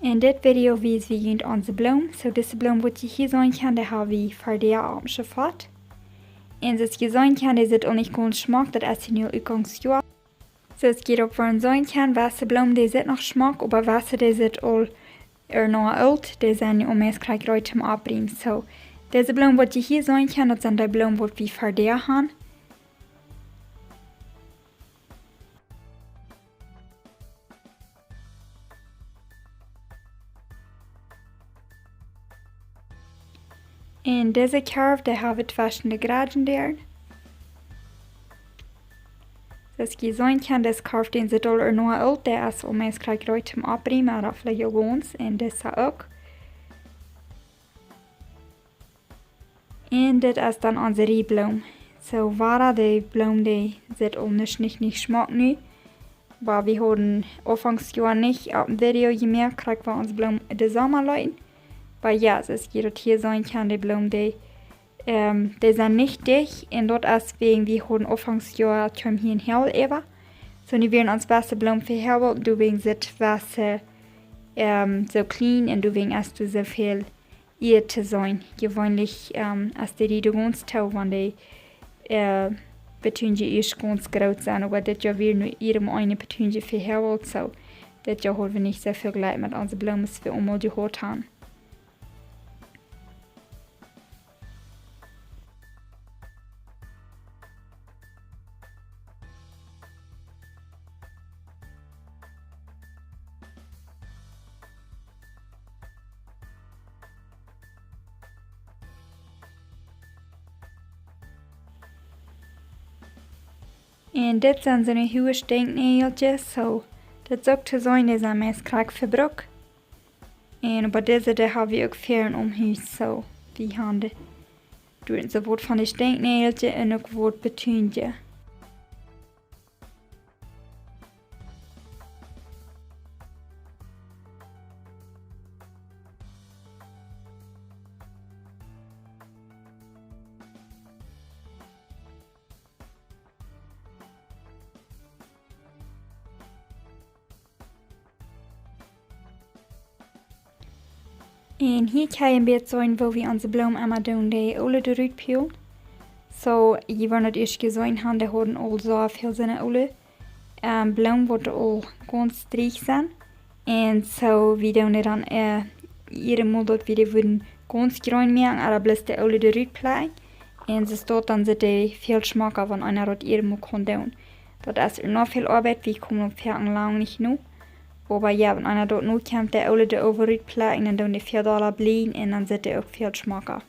In dit video wijs we jullie onze bloem. So deze bloem wat je hier zien kan, die hebben we voor de opgevat. En zoals je zien kan, is het ook niet gewoon smaak, dat is nu uitgangsjaar. Zoals je op voor een zien kan, weiße bloem, die zit nog smaak, aber weiße, die zit al nog oud, die zijn nu meest krijg uit zum opbrengen. So, deze bloem wat je hier zien kan, dat zijn de bloem wat we voor de hebben. En deze curve, die hebben verschillende graden daar. Zoals je zien kan, deze curve den zit al nog uit, die is om eens krijg uit zum opbrengen, maar dat vliegt ons, en deze ook. En dit is dan onze riebloem. So, waar die bloem die zit al nicht smaak nu. Maar we hadden anfangsjahr nicht op een video gemerkt, krijgen we onze bloem de zomer leiden. Maar ja, zoals je dat hier zien kan, die bloem die zijn nicht dicht. En dat is wegen, we hadden anfangsjahr toen hier in hel even. So, nu werden ons beste bloem verherbelt, du wegen zit was so clean en du wegen hast du so viel ihr zu sein. Gewöhnlich als die ganz toll, wenn die betunje eerst ganz groot zijn, aber dit jaar weer nu iedere eine betunje verherbelt, so dit jaar hebben we niet zo veel gelijk met onze bloemen als we allemaal gehad hebben. En dit zijn zo'n hoge stinkneeltjes, so dat is ook te zijn, die zijn meest krachtig verbruikt. En bij deze die hebben we ook veren omhuis, so die handen doen ze wat van de stinkneeltje en ook wat betuintje. En hier kan je een beetje zien wo we onze bloem einmal doen, die alle eruit peelen. So, je wordt het eerst gezien hebben, die hadden al zo veel zijn alle bloem wordt al ganz streich zijn. En so, we doen dan iedere maal dat we die worden ganz groen maken, aber bloß die alle eruit plegen. En zo staat dan zit die veel smaker, wenn einer dat iedere maal kan doen. Dat is nog veel arbeid, we komen op verken lang niet nu. Aber ja, wenn einer dort nur kommt, der alle der Overeat plagen, dann tun die $4 blieben und dann sind die auch viel schmacker.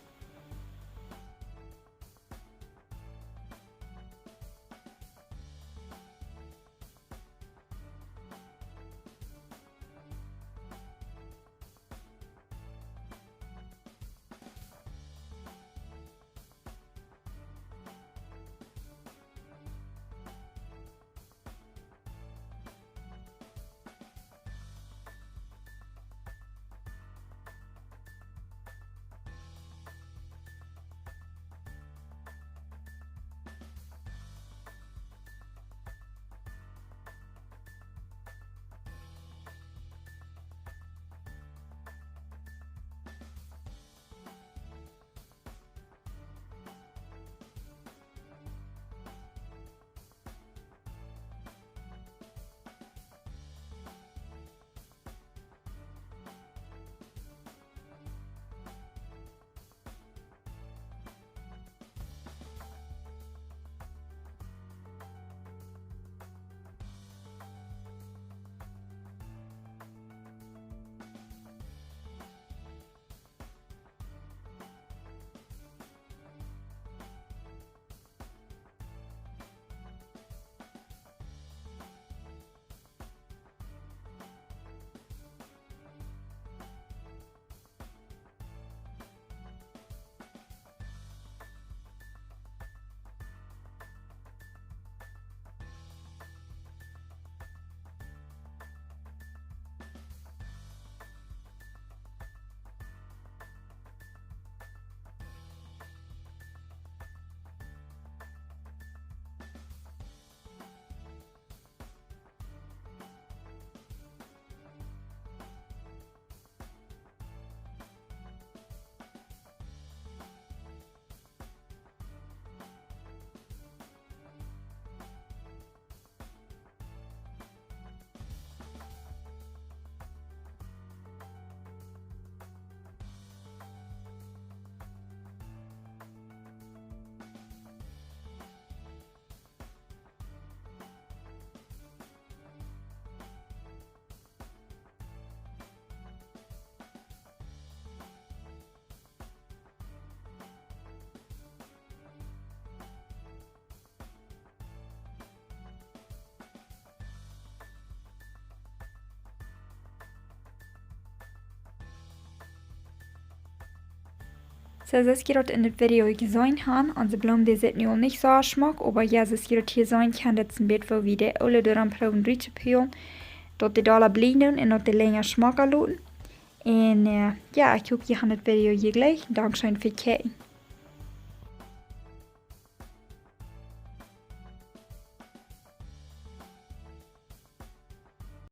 So, zoals je dat in het video gezien hebben, onze bloem die zit nu al niet zo smak, aber ja, zoals je dat hier zien kan, dat is een beetje wie de alle door aan proeven uit te peelen, dat die daar blijven en dat die länger smaken laten. En ja, ik hoop je aan het video je gleich. Dank schön für het kijken.